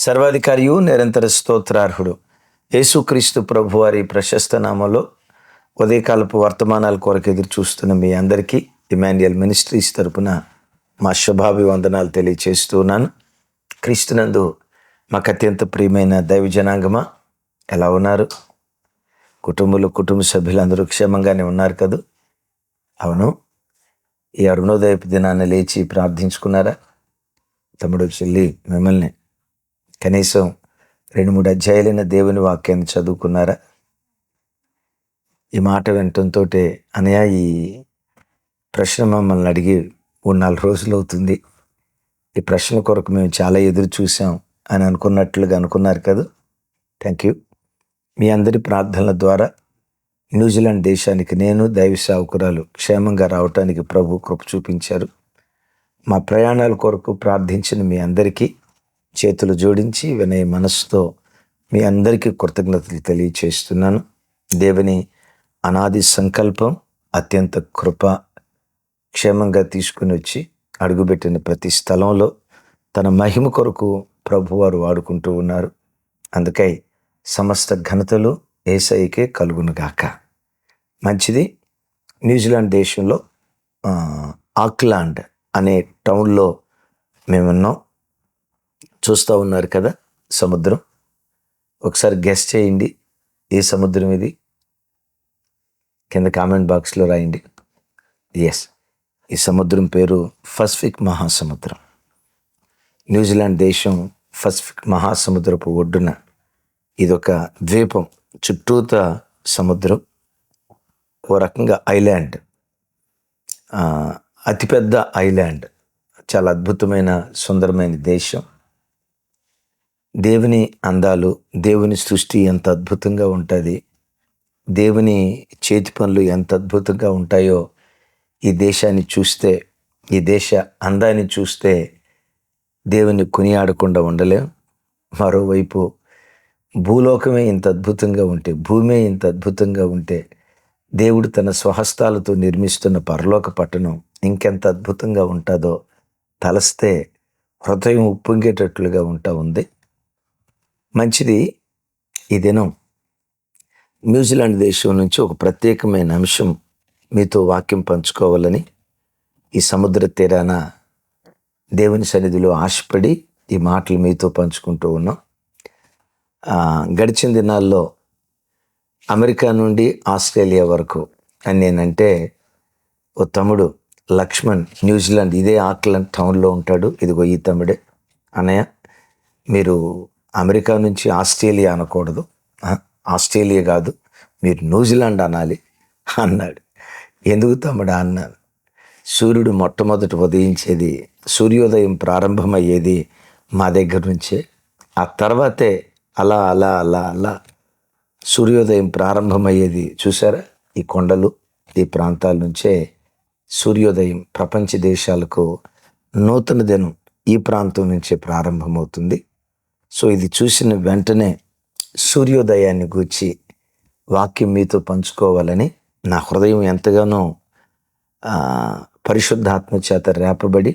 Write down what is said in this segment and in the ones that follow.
సర్వాధికారియు నిరంతర స్తోత్రార్హుడు యేసుక్రీస్తు ప్రభువారి ప్రశస్త నామంలో ఉదయకాలపు వర్తమానాల కొరకు ఎదురు చూస్తున్న మీ అందరికీ ఇమాన్యుయల్ మినిస్ట్రీస్ తరపున మా శుభాభివందనాలు తెలియచేస్తున్నాను. క్రీస్తునందు మాకు అత్యంత ప్రియమైన దైవ జనాంగమా, ఎలా ఉన్నారు? కుటుంబ సభ్యులందరూ క్షేమంగానే ఉన్నారు కదా? అవును. ఈ అరుణోదయపు దినాన్ని లేచి ప్రార్థించుకున్నారా? తమ్ముడు చెల్లి, మిమ్మల్ని కనీసం 2-3 అధ్యాయులైన దేవుని వాక్యాన్ని చదువుకున్నారా? ఈ మాట వినటంతో అనయా, ఈ ప్రశ్న మమ్మల్ని అడిగి 3-4 రోజులు అవుతుంది, ఈ ప్రశ్న కొరకు మేము చాలా ఎదురు చూసాం అని అనుకున్నారు కదా. Thank you. మీ అందరి ప్రార్థనల ద్వారా న్యూజిలాండ్ దేశానికి నేను, దైవ సేవకురాలు క్షేమంగా రావటానికి ప్రభు కృప చూపించారు. మా ప్రయాణాల కొరకు ప్రార్థించిన మీ అందరికీ చేతులు జోడించి వినయ మనస్సుతో మీ అందరికీ కృతజ్ఞతలు తెలియచేస్తున్నాను. దేవుని అనాది సంకల్పం, అత్యంత కృప క్షేమంగా తీసుకుని వచ్చి అడుగుపెట్టిన ప్రతి స్థలంలో తన మహిమ కొరకు ప్రభువారు వాడుకుంటూ ఉన్నారు. అందుకై సమస్త ఘనతలు యేసయ్యకే కలుగునుగాక. మంచిది. న్యూజిలాండ్ దేశంలో ఆక్లాండ్ అనే టౌన్లో మేమున్నాం. చూస్తూ ఉన్నారు కదా సముద్రం. ఒకసారి గెస్ చేయండి, ఏ సముద్రం ఇది? కింద కామెంట్ బాక్స్లో రాయండి. ఎస్, ఈ సముద్రం పేరు పసిఫిక్ మహాసముద్రం. న్యూజిలాండ్ దేశం పసిఫిక్ మహాసముద్రపు ఒడ్డున ఇదొక ద్వీపం, చుట్టూత సముద్రం, ఓ రకంగా ఐలాండ్, అతిపెద్ద ఐలాండ్, చాలా అద్భుతమైన సుందరమైన దేశం. దేవుని అందాలు, దేవుని సృష్టి ఎంత అద్భుతంగా ఉంటుంది, దేవుని చేతి పనులు ఎంత అద్భుతంగా ఉంటాయో ఈ దేశాన్ని చూస్తే, ఈ దేశ అందాన్ని చూస్తే దేవుని కొనియాడకుండా ఉండలేం. మరోవైపు భూలోకమే ఇంత అద్భుతంగా ఉంటే, భూమే ఇంత అద్భుతంగా ఉంటే, దేవుడు తన స్వహస్తాలతో నిర్మిస్తున్న పరలోక పట్టణం ఇంకెంత అద్భుతంగా ఉంటుందో తలస్తే హృదయం ఉప్పొంగేటట్లుగా ఉంది. మంచిది. ఈ దినం న్యూజిలాండ్ దేశం నుంచి ఒక ప్రత్యేకమైన అంశం మీతో వాక్యం పంచుకోవాలని ఈ సముద్ర తీరాన దేవుని సన్నిధిలో ఆశపడి ఈ మాటలు మీతో పంచుకుంటూ ఉన్నాం. గడిచిన దినాల్లో అమెరికా నుండి ఆస్ట్రేలియా వరకు అని నేనంటే, ఓ తమ్ముడు లక్ష్మణ్ న్యూజిలాండ్ ఇదే ఆక్లాండ్ టౌన్లో ఉంటాడు. ఇదిగో ఈ తమ్ముడే, అన్నయ్య మీరు అమెరికా నుంచి ఆస్ట్రేలియా అనకూడదు, ఆస్ట్రేలియా కాదు, మీరు న్యూజిలాండ్ అనాలి అన్నాడు. ఎందుకు తమ్ముడా అన్నాను. సూర్యుడు మొట్టమొదటి ఉదయించేది, సూర్యోదయం ప్రారంభమయ్యేది మా దగ్గర నుంచే. ఆ తర్వాతే అలా అలా అలా అలా సూర్యోదయం ప్రారంభమయ్యేది. చూసారా, ఈ కొండలు, ఈ ప్రాంతాల నుంచే సూర్యోదయం ప్రపంచ దేశాలకు నూతన దినం ఈ ప్రాంతం నుంచే ప్రారంభమవుతుంది. సో ఇది చూసిన వెంటనే సూర్యోదయాన్ని గూర్చి వాక్యం మీతో పంచుకోవాలని నా హృదయం ఎంతగానో పరిశుద్ధాత్మ చేత రేపబడి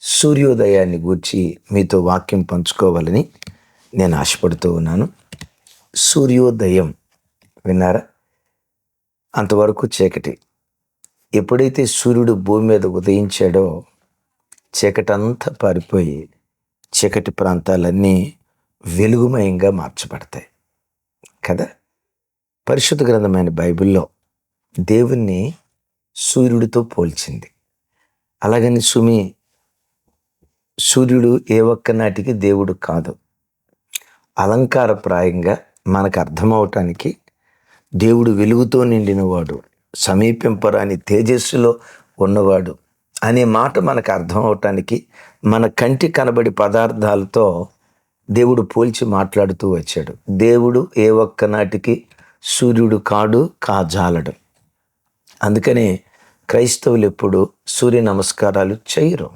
సూర్యోదయాన్ని గూర్చి మీతో వాక్యం పంచుకోవాలని నేను ఆశపడుతూ ఉన్నాను. సూర్యోదయం విన్నారా? అంతవరకు చీకటి. ఎప్పుడైతే సూర్యుడు భూమి మీద ఉదయించాడో చీకటంతా పారిపోయి చీకటి ప్రాంతాలన్నీ వెలుగుమయంగా మార్చబడతాయి కదా. పరిశుద్ధ గ్రంథమైన బైబిల్లో దేవుణ్ణి సూర్యుడితో పోల్చింది. అలాగని సూర్యుడు ఏ ఒక్క నాటికి దేవుడు కాదు. అలంకారప్రాయంగా మనకు అర్థమవటానికి దేవుడు వెలుగుతో నిండినవాడు, సమీపింపరాని తేజస్సులో ఉన్నవాడు అనే మాట మనకు అర్థం అవటానికి మన కంటి కనబడి పదార్థాలతో దేవుడు పోల్చి మాట్లాడుతూ వచ్చాడు. దేవుడు ఏ ఒక్క నాటికి సూర్యుడు కాజాలడు. అందుకనే క్రైస్తవులు ఎప్పుడు సూర్య నమస్కారాలు చేయరు,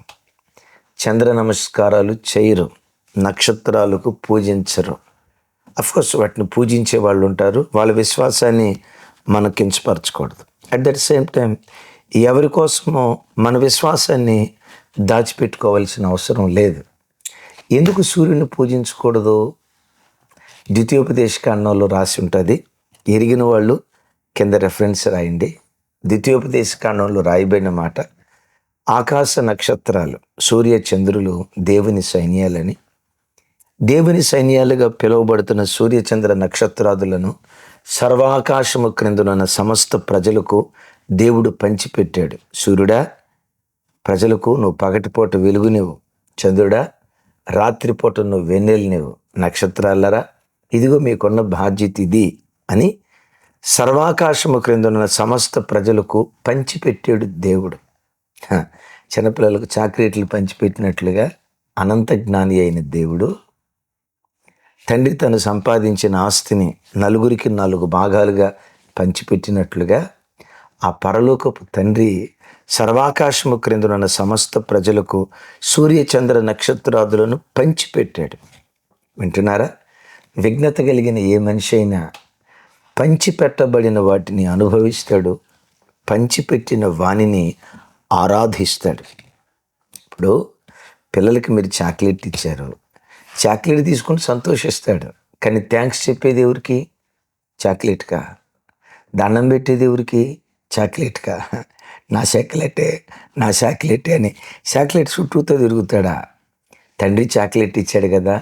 చంద్ర నమస్కారాలు చేయరు, నక్షత్రాలకు పూజించరు. అఫ్కోర్స్ వాటిని పూజించే వాళ్ళు ఉంటారు, వాళ్ళ విశ్వాసాన్ని మనం కించపరచకూడదు. అట్ దట్ సేమ్ టైం ఎవరి కోసమో మన విశ్వాసాన్ని దాచిపెట్టుకోవాల్సిన అవసరం లేదు. ఎందుకు సూర్యుని పూజించకూడదు? ద్వితీయోపదేశకాండంలో రాసి ఉంటుంది. ఎరిగిన వాళ్ళు కింద రెఫరెన్స్ రాయండి. ద్వితీయోపదేశకాండంలో రాయబడిన మాట, ఆకాశ నక్షత్రాలు సూర్య చంద్రులు దేవుని సైన్యాలని, దేవుని సైన్యాలుగా పిలువబడుతున్న సూర్యచంద్ర నక్షత్రాదులను సర్వాకాశము క్రిందనున్న సమస్త ప్రజలకు దేవుడు పంచిపెట్టాడు. సూర్యుడా, ప్రజలకు నువ్వు పగటిపూట వెలుగునివ్వు. చంద్రుడా, రాత్రిపూట నువ్వు వెన్నెలనివ్వు. నక్షత్రాలరా, ఇదిగో మీకున్న బాధ్యత ఇది అని సర్వాకాశము క్రిందనున్న సమస్త ప్రజలకు పంచిపెట్టాడు దేవుడు. చిన్నపిల్లలకు చాక్లెట్లు పంచిపెట్టినట్లుగా అనంత జ్ఞాని అయిన దేవుడు తండ్రి తను సంపాదించిన ఆస్తిని నలుగురికి 4 భాగాలుగా పంచిపెట్టినట్లుగా ఆ పరలోకపు తండ్రి సర్వాకాశము క్రిందనున్న సమస్త ప్రజలకు సూర్యచంద్ర నక్షత్రాదులను పంచిపెట్టాడు. వింటున్నారా? విఘ్నత కలిగిన ఏ మనిషి అయినా పంచిపెట్టబడిన వాటిని అనుభవిస్తాడు, పంచిపెట్టిన వాణిని ఆరాధిస్తాడు. ఇప్పుడు పిల్లలకి మీరు చాక్లెట్ ఇచ్చారు, చాక్లెట్ తీసుకుని సంతోషిస్తాడు. కానీ థ్యాంక్స్ చెప్పేది ఎవరికి? చాక్లెట్కా. దండం పెట్టేది ఎవరికి? చాక్లెట్కా. నా చాక్లెటే అని చాక్లెట్ చుట్టూతో తిరుగుతాడా? తండ్రి చాక్లెట్ ఇచ్చాడు కదా,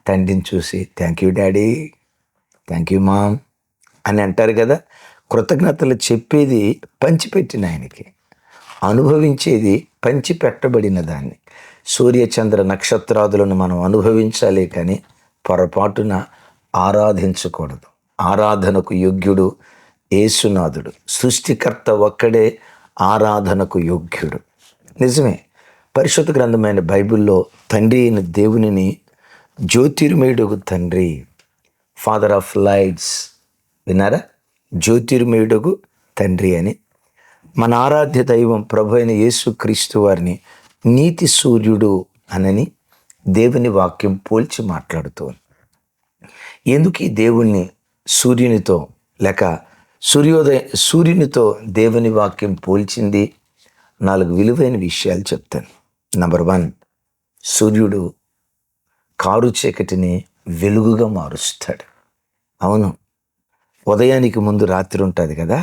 తండ్రిని చూసి thank you daddy, thank you mom అని అంటారు కదా. కృతజ్ఞతలు చెప్పేది పంచిపెట్టిన ఆయనకి, అనుభవించేది పంచిపెట్టబడిన దాన్ని. సూర్యచంద్ర నక్షత్రాదులను మనం అనుభవించాలి, కానీ పొరపాటున ఆరాధించకూడదు. ఆరాధనకు యోగ్యుడు యేసునాథుడు. సృష్టికర్త ఒక్కడే ఆరాధనకు యోగ్యుడు. నిజమే, పరిశుద్ధ గ్రంథమైన బైబిల్లో తండ్రి అయిన దేవునిని జ్యోతిర్మయుడుగు తండ్రి, ఫాదర్ ఆఫ్ లైట్స్, విన్నారా? జ్యోతిర్మయుడుగు తండ్రి అని. మన ఆరాధ్య దైవం ప్రభు అయిన యేసుక్రీస్తు వారిని నీతి సూర్యుడు అనని దేవుని వాక్యం పోల్చి మాట్లాడుతోంది. ఎందుకు ఈ దేవుణ్ణి సూర్యునితో లేక సూర్యునితో దేవుని వాక్యం పోల్చింది? 4 విలువైన విషయాలు చెప్తాను. నంబర్ 1, సూర్యుడు కారు చీకటిని వెలుగుగా మారుస్తాడు. అవును, ఉదయానికి ముందు రాత్రి ఉంటుంది కదా,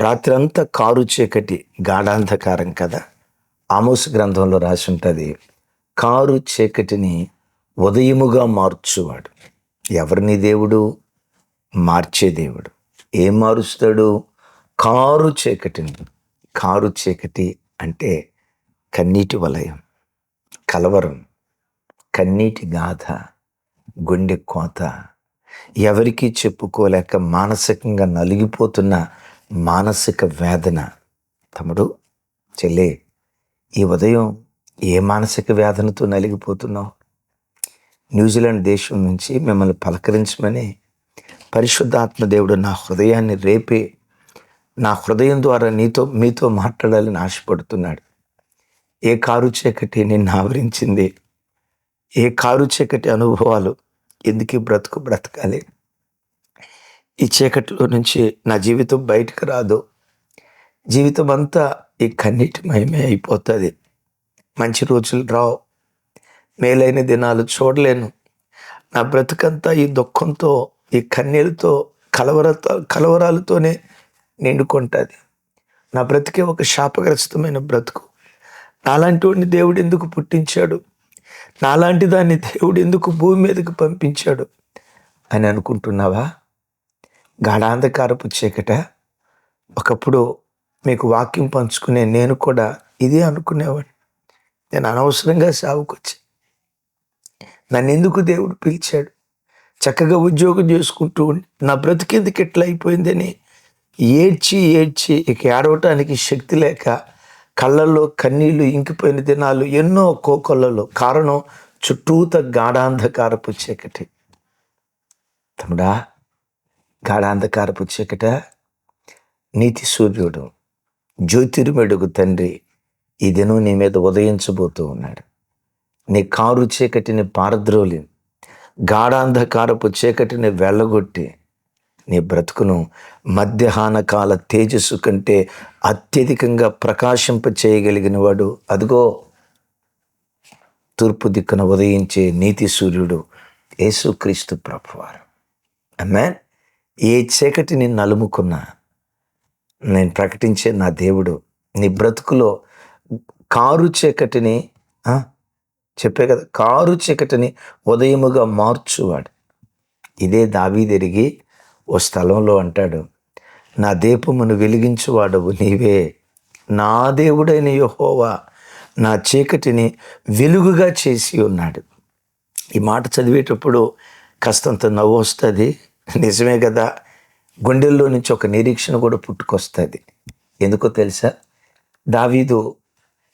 రాత్రి అంతా కారు చీకటి గాఢాంధకారం కదా. ఆమోస్ గ్రంథంలో రాసి ఉంటుంది, కారు చీకటిని ఉదయముగా మార్చువాడు. ఎవరిని దేవుడు? మార్చే దేవుడు. ఏం మారుస్తాడు? కారు చీకటిని. కారు చీకటి అంటే కన్నీటి వలయం, కలవరం, కన్నీటి గాథ, గుండె కోత, ఎవరికీ చెప్పుకోలేక మానసికంగా నలిగిపోతున్న మానసిక వేదన. తమ్ముడు, చెల్లె, ఈ ఉదయం ఏ మానసిక వేదనతో నలిగిపోతున్నావు? న్యూజిలాండ్ దేశం నుంచి మిమ్మల్ని పలకరించమని పరిశుద్ధాత్మ దేవుడు నా హృదయాన్ని రేపే, నా హృదయం ద్వారా మీతో మాట్లాడాలని ఆశపడుతున్నాడు. ఏ కారు చీకటి నిన్ను ఆవరించింది? ఏ కారు చీకటి అనుభవాలు? ఎందుకు బ్రతకాలి? ఈ చీకటిలో నుంచి నా జీవితం బయటకు రాదు. జీవితం అంతా ఈ కన్నీటిమయమే అయిపోతుంది. మంచి రోజులు రావు, మేలైన దినాలు చూడలేను. నా బ్రతుకంతా ఈ దుఃఖంతో, ఈ కన్నీళ్ళతో, కలవరాలతోనే నిండుకుంటుంది. నా బ్రతికే ఒక శాపగ్రస్తమైన బ్రతుకు. నాలాంటి వాడిని దేవుడు ఎందుకు పుట్టించాడు? నాలాంటి దాన్ని దేవుడు ఎందుకు భూమి మీదకి పంపించాడు అని అనుకుంటున్నావా? గాఢాంధకారపు చీకట. ఒకప్పుడు మీకు వాక్యం పంచుకునే నేను కూడా ఇదే అనుకునేవాడిని. నేను అనవసరంగా సాగుకొచ్చి, నన్ను ఎందుకు దేవుడు పిలిచాడు? చక్కగా ఉద్యోగం చేసుకుంటూ నా బ్రతికెందుకు ఎట్లా అయిపోయిందని ఏడ్చి ఇక ఏడవటానికి శక్తి లేక కళ్ళల్లో కన్నీళ్లు ఇంకిపోయిన దినాలు ఎన్నో కోకొల్లలో. కారణం చుట్టూత గాఢాంధకారపు చీకటి. తమ్ముడా, గాఢాంధకారపు చీకట, నీతి సూర్యుడు జ్యోతిర్మయుడుగు తండ్రి ఈ దినం నీ మీద ఉదయించబోతూ ఉన్నాడు. నీ కారు చీకటిని పారద్రోలి, గాఢాంధకారపు చీకటిని వెళ్ళగొట్టి నీ బ్రతుకును మధ్యాహ్న కాల తేజస్సు కంటే అత్యధికంగా ప్రకాశింప చేయగలిగిన వాడు అదిగో తూర్పు దిక్కున ఉదయించే నీతి సూర్యుడు యేసుక్రీస్తు ప్రభువారు. ఆమేన్. ఏ చీకటిని నలుముకున్నా నేను ప్రకటించే నా దేవుడు నీ బ్రతుకులో కారు చీకటిని చెప్పే కదా, కారు చీకటిని ఉదయముగా మార్చువాడు. ఇదే దావీదెరిగి ఓ స్థలంలో అంటాడు, నా దీపమును వెలిగించువాడవు నీవే, నా దేవుడైన యెహోవా నా చీకటిని వెలుగుగా చేసి ఉన్నాడు. ఈ మాట చదివేటప్పుడు కాస్తంత నవ్వు వస్తుంది, నిజమే కదా. గుండెల్లో నుంచి ఒక నిరీక్షణ కూడా పుట్టుకొస్తుంది. ఎందుకో తెలుసా, దావీదు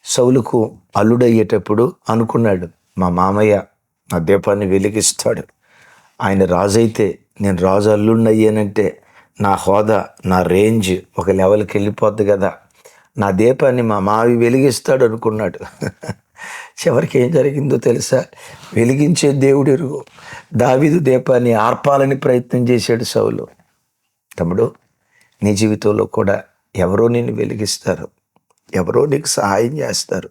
సౌలుకు అల్లుడయ్యేటప్పుడు అనుకున్నాడు, మా మామయ్య నా దీపాన్ని వెలిగిస్తాడు, ఆయన రాజు అయితే నేను రాజు అల్లుడిని అయ్యానంటే నా హోదా నా రేంజ్ ఒక లెవెల్కి వెళ్ళిపోద్ది కదా, నా దీపాన్ని మా మావి వెలిగిస్తాడు అనుకున్నాడు. చివరికి ఏం జరిగిందో తెలుసా, వెలిగించే దేవుడు ఎరుగు దావీదు దీపాన్ని ఆర్పాలని ప్రయత్నం చేశాడు సౌలు. తమ్ముడు, నీ జీవితంలో కూడా ఎవరో నిన్ను వెలిగిస్తారు, ఎవరో నీకు సహాయం చేస్తారు,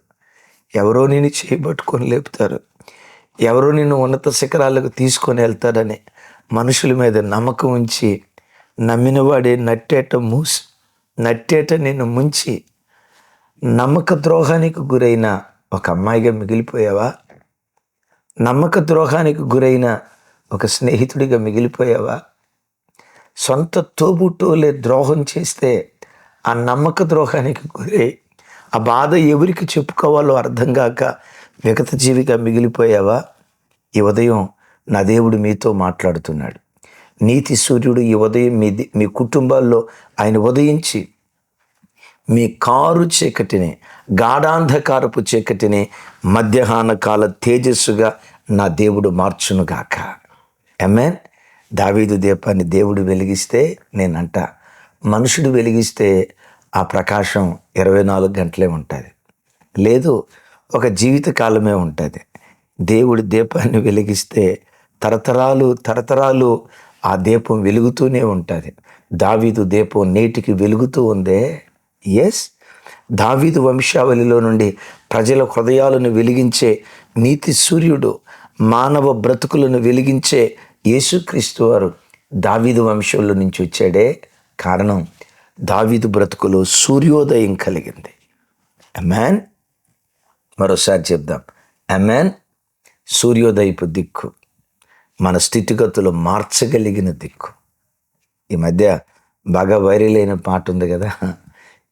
ఎవరో నిన్ను చేయబట్టుకొని లేపుతారు, ఎవరో నిన్ను ఉన్నత శిఖరాలకు తీసుకొని వెళ్తారని మనుషుల మీద నమ్మకం ఉంచి నమ్మినవాడే నట్టేట నిన్ను ముంచి నమ్మక ద్రోహానికి గురైన ఒక అమ్మాయిగా మిగిలిపోయావా? నమ్మక ద్రోహానికి గురైన ఒక స్నేహితుడిగా మిగిలిపోయావా? సొంత తోబుట్టోలే ద్రోహం చేస్తే ఆ నమ్మక ద్రోహానికి గురై ఆ బాధ ఎవరికి చెప్పుకోవాలో అర్థం కాక విగత జీవిగా మిగిలిపోయావా? ఈ ఉదయం నా దేవుడు మీతో మాట్లాడుతున్నాడు. నీతి సూర్యుడు ఈ ఉదయం మీ కుటుంబాల్లో ఆయన ఉదయించి మీ కారు చీకటిని, గాఢాంధకారపు చీకటిని మధ్యాహ్న కాల తేజస్సుగా నా దేవుడు మార్చునుగాక. ఆమేన్. దావీదు దీపాన్ని దేవుడు వెలిగిస్తే, నేనంట మనుషుడు వెలిగిస్తే ఆ ప్రకాశం 24 గంటలే ఉంటుంది, లేదు ఒక జీవితకాలమే ఉంటుంది. దేవుడి దీపాన్ని వెలిగిస్తే తరతరాలు ఆ దీపం వెలుగుతూనే ఉంటుంది. దావీదు దీపం నేటికి వెలుగుతూ ఉందే. ఎస్, దావీదు వంశావళిలో నుండి ప్రజల హృదయాలను వెలిగించే నీతి సూర్యుడు, మానవ బ్రతుకులను వెలిగించే యేసుక్రీస్తు వారు దావీదు వంశంలో నుంచి వచ్చాడే. కారణం, దావీదు బ్రతుకులో సూర్యోదయం కలిగింది. ఆమేన్. మరోసారి చెప్దాం, ఆమేన్. సూర్యోదయపు దిక్కు, మన స్థితిగతులు మార్చగలిగిన దిక్కు. ఈ మధ్య బాగా వైరల్ అయిన పాట ఉంది కదా,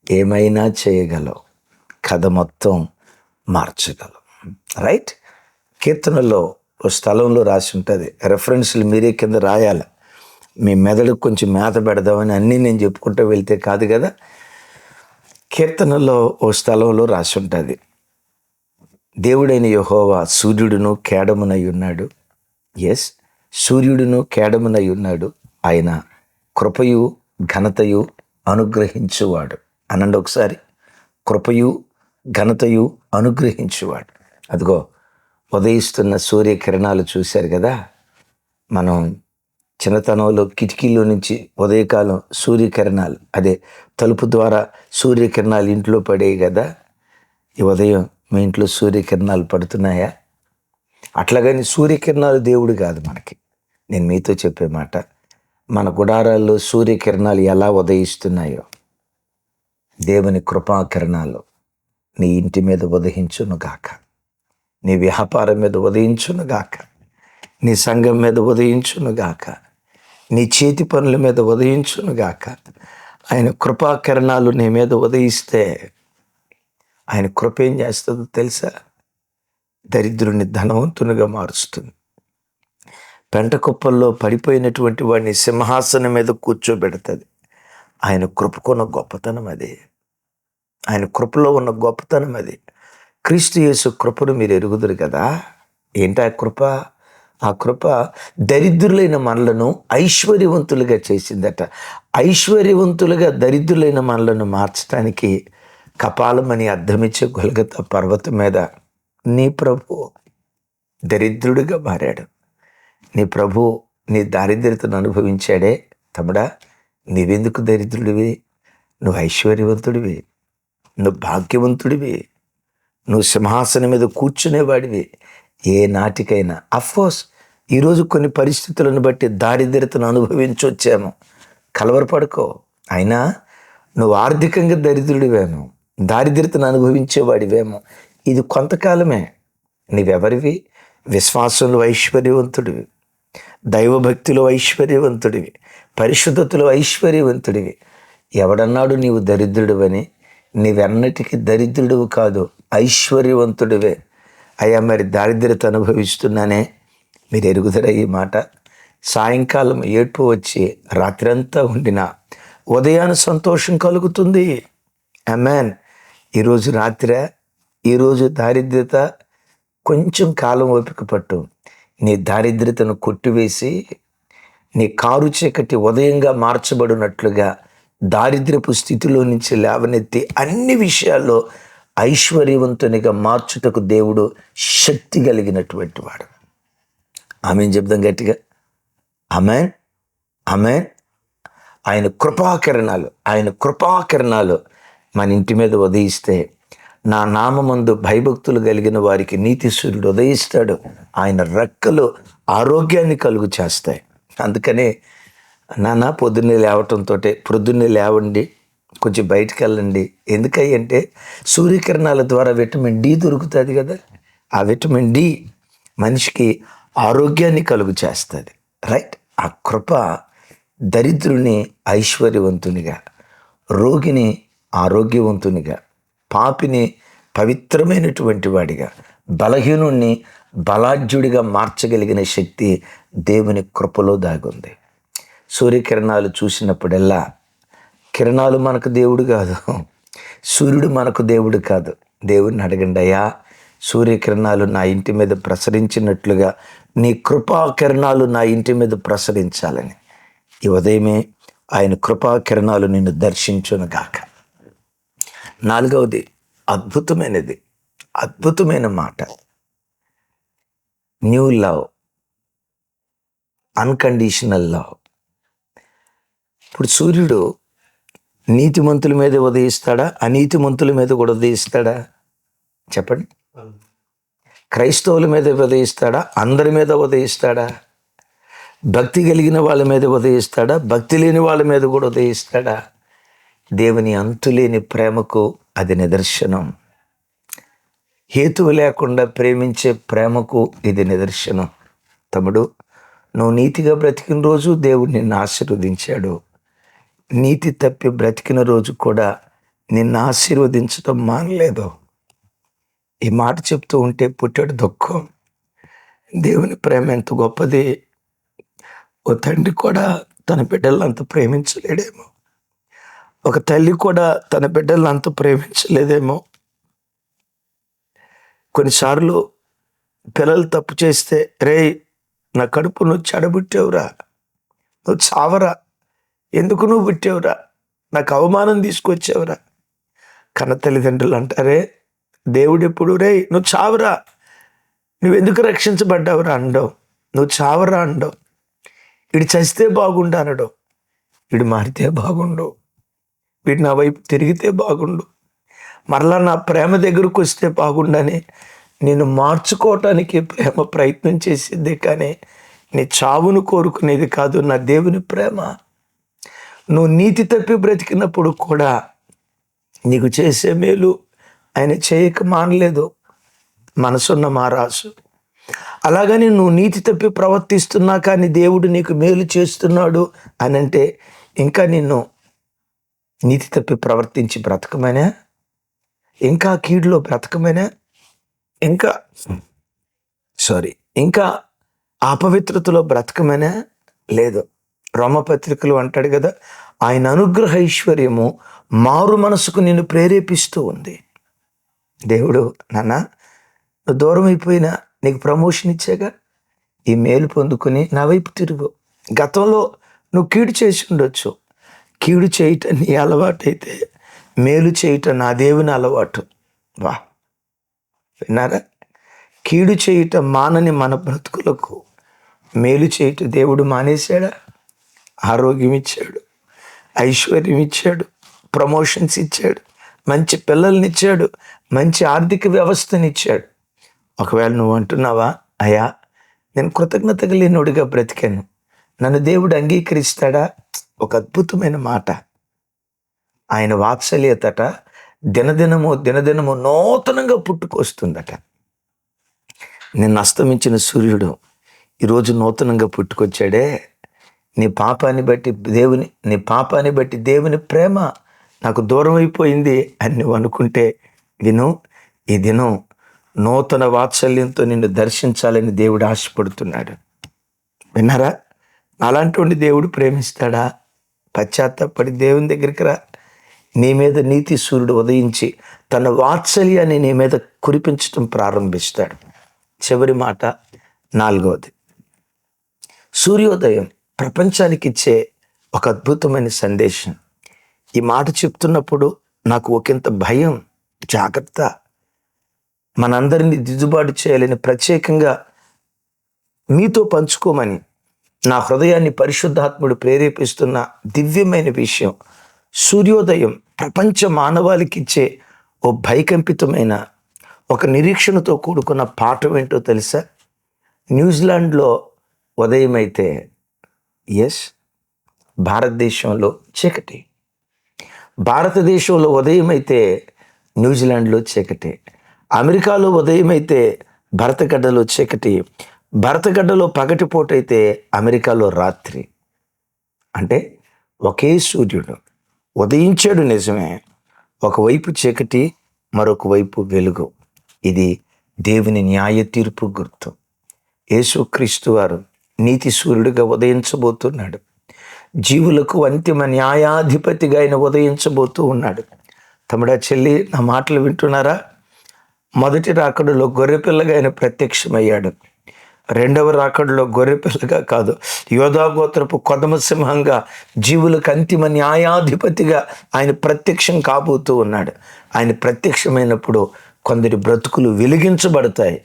ఏమైనా చేయగలవు, కథ మొత్తం మార్చగలవు. రైట్. కీర్తనలో ఒక స్థలంలో రాసి ఉంటుంది, రెఫరెన్స్లు మీరే కింద రాయాలి. మీ మెదడుకు కొంచెం మేత పెడదామని అన్నీ నేను చెప్పుకుంటూ వెళ్తే కాదు కదా. కీర్తనలో ఓ స్థలంలో రాసి ఉంటుంది, దేవుడైన యెహోవా సూర్యుడును కేడమునై ఉన్నాడు. ఎస్, సూర్యుడును కేడమునై ఉన్నాడు. ఆయన కృపయు ఘనతయు అనుగ్రహించువాడు. అనండి ఒకసారి, కృపయు ఘనతయు అనుగ్రహించువాడు. అదిగో ఉదయిస్తున్న సూర్యకిరణాలు చూశారు కదా. మనం చిన్నతనంలో కిటికీలో నుంచి ఉదయకాలం సూర్యకిరణాలు, అదే తలుపు ద్వారా సూర్యకిరణాలు ఇంట్లో పడేవి కదా. ఈ ఉదయం మీ ఇంట్లో సూర్యకిరణాలు పడుతున్నాయా? అట్లాగని సూర్యకిరణాలు దేవుడు కాదు మనకి. నేను మీతో చెప్పే మాట, మన గుడారాల్లో సూర్యకిరణాలు ఎలా ఉదయిస్తున్నాయో దేవుని కృపాకిరణాలు నీ ఇంటి మీద ఉదయించునుగాక, నీ వ్యాపారం మీద ఉదయించునుగాక, నీ సంఘం మీద ఉదయించునుగాక, నీ చేతి పనుల మీద ఉదయించునుగాక. ఆయన కృపాకిరణాలు నీ మీద ఉదయిస్తే ఆయన కృప ఏం చేస్తుందో తెలుసా? దరిద్రుని ధనవంతునిగా మారుస్తుంది. పెంట కుప్పల్లో పడిపోయినటువంటి వాడిని సింహాసనం మీద కూర్చోబెడుతుంది. ఆయన కృపకున్న గొప్పతనం అది. ఆయన కృపలో ఉన్న గొప్పతనం అది. క్రీస్తు యేసు కృపను మీరు ఎరుగుదురు కదా. ఏంటి ఆ కృప? ఆ కృప దరిద్రులైన మనలను ఐశ్వర్యవంతులుగా చేసిందట. ఐశ్వర్యవంతులుగా దరిద్రులైన మనలను మార్చడానికి కపాలమని అర్థమిచ్చే గొల్గొతా పర్వతం మీద నీ ప్రభు దరిద్రుడిగా మారాడు. నీ ప్రభు నీ దారిద్ర్యతను అనుభవించాడే. తమ్ముడా, నీవెందుకు దరిద్రుడివి? నువ్వు ఐశ్వర్యవంతుడివి, నువ్వు భాగ్యవంతుడివి, నువ్వు సింహాసనం మీద కూర్చునేవాడివి ఏ నాటికైనా. అఫ్కోర్స్ ఈరోజు కొన్ని పరిస్థితులను బట్టి దారిద్ర్యతను అనుభవించొచ్చాము, కలవరపడుకో. అయినా నువ్వు ఆర్థికంగా దరిద్రుడివేమో, దారిద్ర్యతను అనుభవించేవాడివేమో, ఇది కొంతకాలమే. నీవెవరివి? విశ్వాసంలో ఐశ్వర్యవంతుడివి, దైవభక్తిలో ఐశ్వర్యవంతుడివి, పరిశుద్ధతలో ఐశ్వర్యవంతుడివి. ఎవడన్నాడు నీవు దరిద్రుడివని? నీవెన్నటికీ దరిద్రుడివి కాదు, ఐశ్వర్యవంతుడివే. అయ్యా మరి దారిద్ర్యత అనుభవిస్తున్నానే, మీరు ఎరుగుదరా ఈ మాట? సాయంకాలం ఏడ్పు వచ్చి రాత్రంతా ఉండిన ఉదయాన సంతోషం కలుగుతుంది. ఆమేన్. ఈరోజు రాత్రి, ఈరోజు దారిద్ర్యత కొంచెం కాలం ఓపిక పట్టు. నీ దారిద్ర్యతను కొట్టివేసి నీ కారు చీకటి ఉదయంగా మార్చబడినట్లుగా దారిద్ర్యపు స్థితిలో నుంచి లేవనెత్తి అన్ని విషయాల్లో ఐశ్వర్యవంతునిగా మార్చుటకు దేవుడు శక్తి కలిగినటువంటి వాడు. ఆమేన్ చెప్దాం గట్టిగా. ఆమేన్, ఆమేన్. ఆయన కృపాకిరణాలు మన ఇంటి మీద ఉదయిస్తే, నా నామమందు భయభక్తులు కలిగిన వారికి నీతి సూర్యుడు ఉదయిస్తాడు. ఆయన రెక్కలు ఆరోగ్యాన్ని కలుగు చేస్తాయి. అందుకనే నాన్న పొద్దున్నే లేవండి, కొంచెం బయటికి వెళ్ళండి. ఎందుకంటే సూర్యకిరణాల ద్వారా విటమిన్ డి దొరుకుతుంది కదా. ఆ విటమిన్ డి మనిషికి ఆరోగ్యాన్ని కలుగు చేస్తుంది. రైట్. ఆ కృప దరిద్రుని ఐశ్వర్యవంతునిగా, రోగిని ఆరోగ్యవంతునిగా, పాపిని పవిత్రమైనటువంటి వాడిగా, బలహీనుణ్ణి బలాఢ్యుడిగా మార్చగలిగిన శక్తి దేవుని కృపలో దాగుంది. సూర్యకిరణాలు చూసినప్పుడల్లా, కిరణాలు మనకు దేవుడు కాదు, సూర్యుడు మనకు దేవుడు కాదు. దేవుడిని అడగండి, అయ్యా సూర్యకిరణాలు నా ఇంటి మీద ప్రసరించినట్లుగా నీ కృపాకిరణాలు నా ఇంటి మీద ప్రసరించాలని. ఈ ఉదయమే ఆయన కృపాకిరణాలు నిన్ను దర్శించును గాక. నాలుగవది అద్భుతమైన మాట, న్యూ లవ్, అన్కండిషనల్ లవ్. ఇప్పుడు సూర్యుడు నీతిమంతుల మీద ఉదయిస్తాడా, అనీతిమంతుల మీద కూడా ఉదయిస్తాడా? చెప్పండి. క్రైస్తవుల మీద ఉదయిస్తాడా, అందరి మీద ఉదయిస్తాడా? భక్తి కలిగిన వాళ్ళ మీద ఉదయిస్తాడా, భక్తి లేని వాళ్ళ మీద కూడా ఉదయిస్తాడా? దేవుని అంతులేని ప్రేమకు అది నిదర్శనం. హేతువు లేకుండా ప్రేమించే ప్రేమకు ఇది నిదర్శనం. తమ్ముడు, నువ్వు నీతిగా బ్రతికిన రోజు దేవుడు నిన్ను ఆశీర్వదించాడు. నీతి తప్పి బ్రతికిన రోజు కూడా నిన్ను ఆశీర్వదించడం మానలేదు. ఈ మాట చెప్తూ ఉంటే పుట్టెడు దుఃఖం. దేవుని ప్రేమ ఎంత గొప్పది. ఓ తండ్రి కూడా తన బిడ్డలను అంత ప్రేమించలేడేమో, ఒక తల్లి కూడా తన బిడ్డలను అంత ప్రేమించలేదేమో. కొన్నిసార్లు పిల్లలు తప్పు చేస్తే, రే నా కడుపు నువ్వు చెడబుట్టావురా, నువ్వు చావరా, ఎందుకు నువ్వు పుట్టావురా, నాకు అవమానం తీసుకొచ్చావురా. కన్న తల్లిదండ్రులు అంటారే, దేవుడు ఎప్పుడు రే నువ్వు చావరా, నువ్వెందుకు రక్షించబడ్డావురా అండవు, నువ్వు చావరా అండవు. వీడు చస్తే బాగుండు అనడు, వీడు మారితే బాగుండు, వీడు నా వైపు తిరిగితే బాగుండు, మరలా నా ప్రేమ దగ్గరకు వస్తే బాగుండని నేను మార్చుకోవటానికి ప్రేమ ప్రయత్నం చేసేదే, కానీ నీ చావును కోరుకునేది కాదు నా దేవుని ప్రేమ. నువ్వు నీతి తప్పి బ్రతికినప్పుడు కూడా నీకు చేసే మేలు ఆయన చేయక మానలేదు. మనసున్న మారాసు. అలాగని నువ్వు నీతి తప్పి ప్రవర్తిస్తున్నా కానీ దేవుడు నీకు మేలు చేస్తున్నాడు అని అంటే ఇంకా నిన్ను నీతి తప్పి ప్రవర్తించి బ్రతకమేనా, ఇంకా కీడులో బ్రతకమేనా, ఇంకా అపవిత్రతలో బ్రతకమేనా? లేదు. రోమపత్రికలు అంటాడు కదా, ఆయన అనుగ్రహ ఐశ్వర్యము మారు మనసుకు నిన్ను ప్రేరేపిస్తూ ఉంది. దేవుడు, నాన్న నువ్వు దూరం అయిపోయినా నీకు ప్రమోషన్ ఇచ్చాగా, ఈ మేలు పొందుకుని నా వైపు తిరుగు. గతంలో నువ్వు కీడు చేసి ఉండొచ్చు, కీడు చేయటం నీ అలవాటు అయితే మేలు చేయటం నా దేవుని అలవాటు. వా, విన్నారా? కీడు చేయటం మానని మన బ్రతుకులకు మేలు చేయటం దేవుడు మానేశాడా? ఆరోగ్యం ఇచ్చాడు, ఐశ్వర్యం ఇచ్చాడు, ప్రమోషన్స్ ఇచ్చాడు, మంచి పిల్లల్నిచ్చాడు, మంచి ఆర్థిక వ్యవస్థనిచ్చాడు. ఒకవేళ నువ్వు అంటున్నావా, అయ్యా నేను కృతజ్ఞతగా లేనోడిగా బ్రతికాను, నన్ను దేవుడు అంగీకరిస్తాడా? ఒక అద్భుతమైన మాట. ఆయన వాత్సల్యతట దినదినము నూతనంగా పుట్టుకొస్తుందట. నిన్ను అస్తమించిన సూర్యుడు ఈరోజు నూతనంగా పుట్టుకొచ్చాడే. నీ పాపాన్ని బట్టి దేవుని ప్రేమ నాకు దూరం అయిపోయింది అని నువ్వు అనుకుంటే విను, ఈ దినం నూతన వాత్సల్యంతో నిన్ను దర్శించాలని దేవుడు ఆశపడుతున్నాడు. విన్నారా? అలాంటి దేవుడు ప్రేమిస్తాడా? పశ్చాత్తాపడి దేవుని దగ్గరికి రా. నీ మీద నీతి సూర్యుడు ఉదయించి తన వాత్సల్యాన్ని నీ మీద కురిపించడం ప్రారంభిస్తాడు. చివరి మాట, 4వది, సూర్యోదయం ప్రపంచానికి ఇచ్చే ఒక అద్భుతమైన సందేశం. ఈ మాట చెప్తున్నప్పుడు నాకు ఒకంత భయం, జాగ్రత్త, మనందరినీ దిద్దుబాటు చేయాలని ప్రత్యేకంగా మీతో పంచుకోమని నా హృదయాన్ని పరిశుద్ధాత్ముడు ప్రేరేపిస్తున్న దివ్యమైన విషయం. సూర్యోదయం ప్రపంచ మానవాళికి ఇచ్చే ఓ భయకంపితమైన ఒక నిరీక్షణతో కూడుకున్న పాఠం ఏంటో తెలుసా? న్యూజిలాండ్లో ఉదయం అయితే భారతదేశంలో చీకటి, భారతదేశంలో ఉదయం అయితే న్యూజిలాండ్లో చీకటి, అమెరికాలో ఉదయం అయితే భరతగడ్డలో చీకటి, భరతగడ్డలో పగటిపూటైతే అమెరికాలో రాత్రి. అంటే ఒకే సూర్యుడు ఉదయించాడు నిజమే, ఒకవైపు చీకటి, మరొక వైపు వెలుగు. ఇది దేవుని న్యాయ తీర్పు గుర్తు. యేసుక్రీస్తు వారు నీతి సూర్యుడిగా ఉదయించబోతున్నాడు. జీవులకు అంతిమ న్యాయాధిపతిగా ఆయన ఉదయించబోతూ ఉన్నాడు. తమ్ముడా, చెల్లి, నా మాటలు వింటున్నారా? మొదటి రాకడలో గొర్రెపిల్లగా ఆయన ప్రత్యక్షమయ్యాడు. రెండవ రాకడలో గొర్రెపిల్లగా కాదు, యోధాగోత్రపు కొదమ సింహంగా జీవులకు అంతిమ న్యాయాధిపతిగా ఆయన ప్రత్యక్షం కాబోతూ ఉన్నాడు. ఆయన ప్రత్యక్షమైనప్పుడు కొందరి బ్రతుకులు వెలిగించబడతాయి,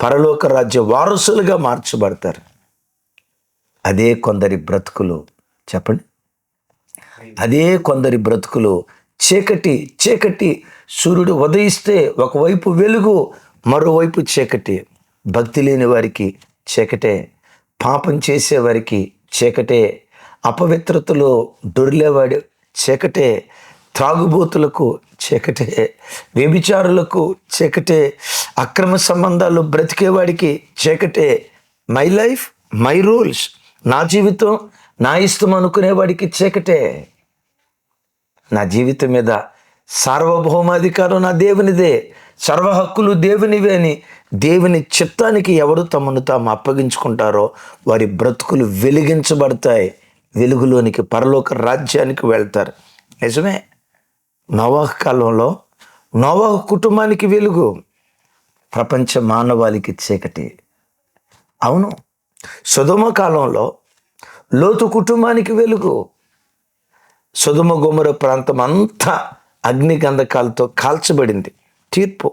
పరలోక రాజ్య వారసులుగా మార్చబడతారు. అదే కొందరి బ్రతుకులు, చెప్పండి, అదే కొందరి బ్రతుకులు చీకటి. సూర్యుడు ఉదయిస్తే ఒకవైపు వెలుగు, మరోవైపు చీకటి. భక్తి లేని వారికి చీకటే, పాపం చేసేవారికి చీకటే, అపవిత్రతలో దొర్లేవాడు చీకటే, త్రాగుబోతులకు చీకటే, వ్యభిచారులకు చీకటే, అక్రమ సంబంధాలు బ్రతికేవాడికి చీకటే. మై లైఫ్ మై రూల్స్, నా జీవితం నా ఇష్టం అనుకునేవాడికి చీకటే. నా జీవితం మీద సార్వభౌమాధికారం నా దేవునిదే, సర్వ హక్కులు దేవునివే అని దేవుని చిత్తానికి ఎవరు తమను తాము అప్పగించుకుంటారో వారి బ్రతుకులు వెలిగించబడతాయి, వెలుగులోనికి, పరలోక రాజ్యానికి వెళ్తారు. నిజమే, నోవాహు కాలంలో నోవాహు కుటుంబానికి వెలుగు, ప్రపంచ మానవాళికి చీకటి. అవును, సొదొమ కాలంలో లోతు కుటుంబానికి వెలుగు. సొదొమ గొమొర ప్రాంతం అంతా అగ్ని గంధకాలతో కాల్చబడింది. తీర్పు.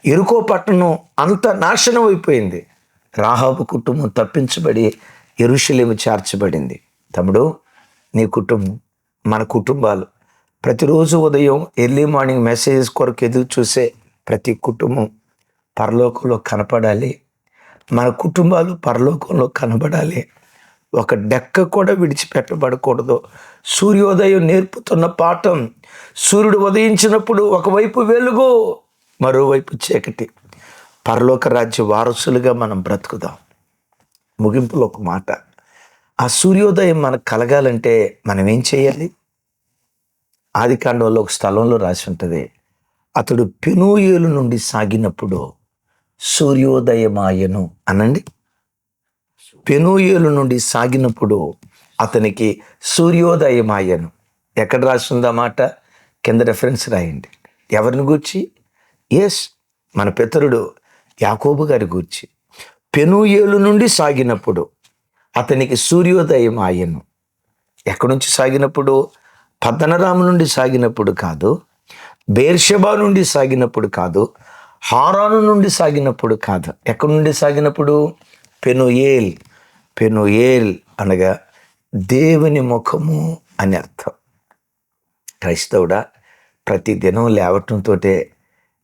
యెరికో పట్టణం అంత నాశనం అయిపోయింది. రాహాబు కుటుంబం తప్పించబడి యెరూషలేము చేర్చబడింది. తమ్ముడు, నీ కుటుంబం, మన కుటుంబాలు ప్రతిరోజు ఉదయం ఎర్లీ మార్నింగ్ మెసేజెస్ కొరకు ఎదురు చూసే ప్రతి కుటుంబం పరలోకంలో కనపడాలి. మన కుటుంబాలు పరలోకంలో కనబడాలి. ఒక డెక్క కూడా విడిచిపెట్టబడకూడదు. సూర్యోదయం నేర్పుతున్న పాఠం, సూర్యుడు ఉదయించినప్పుడు ఒకవైపు వెలుగు, మరోవైపు చీకటి. పరలోక రాజ్య వారసులుగా మనం బ్రతుకుదాం. ముగింపులో ఒక మాట, ఆ సూర్యోదయం మనకు కలగాలంటే మనం ఏం చేయాలి? ఆదికాండంలో ఒక స్థలంలో రాసి ఉంటుంది, అతడు పెనూయేలు నుండి సాగినప్పుడు సూర్యోదయమాయను అనండి. పెనూయేలు నుండి సాగినప్పుడు అతనికి సూర్యోదయమాయను. ఎక్కడ రాసింది ఆ మాట? కింద రెఫరెన్స్ రాయండి. ఎవరిని గూర్చి? మన పితరుడు యాకోబు గారి గూర్చి. పెనూయేలు నుండి సాగినప్పుడు అతనికి సూర్యోదయం ఆయను. ఎక్కడి నుంచి సాగినప్పుడు? పద్దనరాము నుండి సాగినప్పుడు కాదు, బేర్షెబా నుండి సాగినప్పుడు కాదు, హారాను నుండి సాగినప్పుడు కాదు. ఎక్కడి నుండి సాగినప్పుడు? పెనూయేల్ అనగా దేవుని ముఖము అని అర్థం. క్రైస్తవుడా, ప్రతి దినం లేవటంతో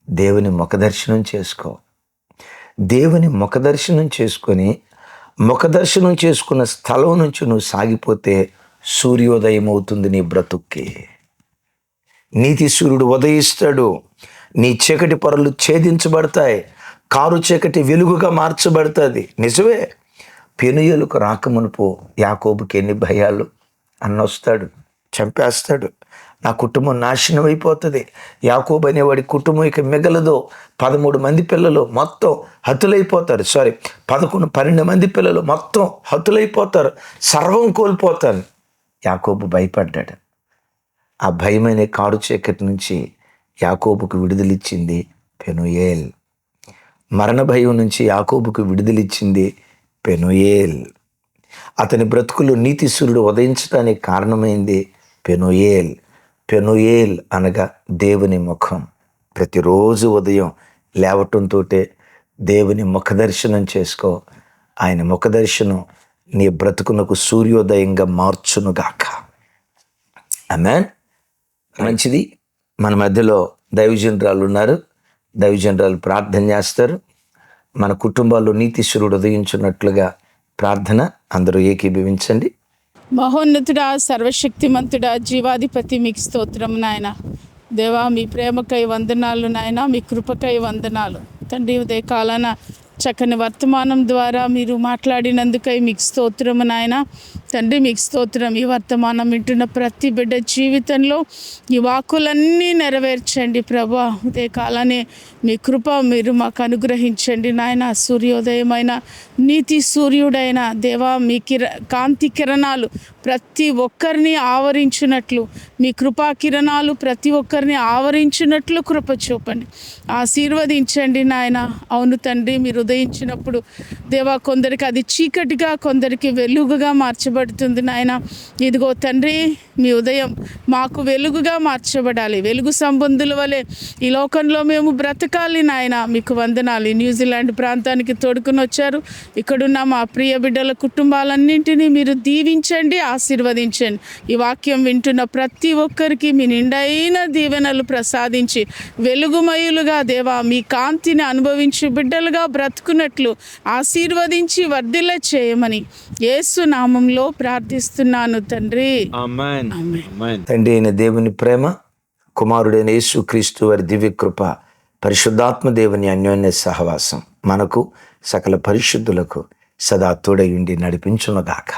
దేవుని ముఖదర్శనం చేసుకో. దేవుని ముఖదర్శనం చేసుకొని ముఖదర్శనం చేసుకున్న స్థలం నుంచి నువ్వు సాగిపోతే సూర్యోదయం అవుతుంది నీ బ్రతుక్కి. నీతి సూర్యుడు ఉదయిస్తాడు, నీ చీకటి పొరలు ఛేదించబడతాయి, కారు చీకటి వెలుగుగా మార్చబడుతుంది. నిజమే. పెనుయలకు రాకమునుపు యాకోబుకి ఎన్ని భయాలు. అన్నొస్తాడు, చంపేస్తాడు, నా కుటుంబం నాశనం అయిపోతుంది, యాకోబు అనేవాడి కుటుంబం ఇక మిగలదు, 13 మంది పిల్లలు మొత్తం హతులైపోతారు, 12 మంది పిల్లలు మొత్తం హతులైపోతారు, సర్వం కోల్పోతారు. యాకోబు భయపడ్డాడు. ఆ భయమనే కారు చీకటి నుంచి యాకోబుకు విడుదలిచ్చింది పెనుయేల్. మరణ భయం నుంచి యాకోబుకు విడుదలిచ్చింది పెనుయేల్. అతని బ్రతుకులు నీతి సూర్యుడు ఉదయించడానికి కారణమైంది పెనుయేల్. పెనుయేల్ అనగా దేవుని ముఖం. ప్రతిరోజు ఉదయం లేవటంతో దేవుని ముఖదర్శనం చేసుకో. ఆయన ముఖదర్శనం నీ బ్రతుకునకు సూర్యోదయంగా మార్చునుగాక. ఆమేన్. మంచిది. మన మధ్యలో దైవజనరాలు ఉన్నారు. దైవజనరాలు ప్రార్థన చేస్తారు. మన కుటుంబాల్లో నీతి సూర్యుడు ఉదయించున్నట్లుగా ప్రార్థన అందరూ ఏకీభవించండి. మహోన్నతుడా, సర్వశక్తిమంతుడా, జీవాధిపతి, మీకు స్తోత్రం నాయన. దేవా, మీ ప్రేమకై వందనాలు నాయన, మీ కృపకై వందనాలు తండ్రి. ఉదయ కాలాన చక్కని వర్తమానం ద్వారా మీరు మాట్లాడినందుకై మీకు స్తోత్రము నాయన. తండ్రి, మీకు స్తోత్రం. ఈ వర్తమానం వింటున్న ప్రతి బిడ్డ జీవితంలో ఈ వాక్కులన్నీ నెరవేర్చండి ప్రభా. ఉదయ కాలానే మీ కృప మీరు మాకు అనుగ్రహించండి నాయన. సూర్యోదయమైన నీతి సూర్యుడైన దేవా, మీ కాంతి కిరణాలు ప్రతి ఒక్కరిని ఆవరించినట్లు, మీ కృపా కిరణాలు ప్రతి ఒక్కరిని ఆవరించినట్లు కృప చూపండి, ఆశీర్వదించండి నాయన. అవును తండ్రి, మీరు ఉదయించినప్పుడు దేవా కొందరికి అది చీకటిగా, కొందరికి వెలుగుగా మార్చబడుతుంది నాయన. ఇదిగో తండ్రి, మీ ఉదయం మాకు వెలుగుగా మార్చబడాలి. వెలుగు సంబంధుల వలె ఈ లోకంలో మేము బ్రతకాలి నాయన. మీకు వందనాలు. న్యూజిలాండ్ ప్రాంతానికి తోడుకుని వచ్చారు. ఇక్కడున్న మా ప్రియ బిడ్డల కుటుంబాలన్నింటినీ మీరు దీవించండి, ఆశీర్వదించండి. ఈ వాక్యం వింటున్న ప్రతి ఒక్కరికి మీ నిండైన దీవెనలు ప్రసాదించి వెలుగుమయులుగా దేవా మీ కాంతిని అనుభవించి బిడ్డలుగా బ్రతుకున్నట్లు ఆశీర్వదించి వర్ధిల్ల చేయమని యేసు నామంలో ప్రార్థిస్తున్నాను తండ్రి. ఆమేన్. తండ్రి అయిన దేవుని ప్రేమ, కుమారుడైన యేసు క్రీస్తు వారి దివ్య కృప, పరిశుద్ధాత్మ దేవుని అన్యోన్య సహవాసం మనకు సకల పరిశుద్ధులకు సదా తోడై ఉండి నడిపించునుగాక.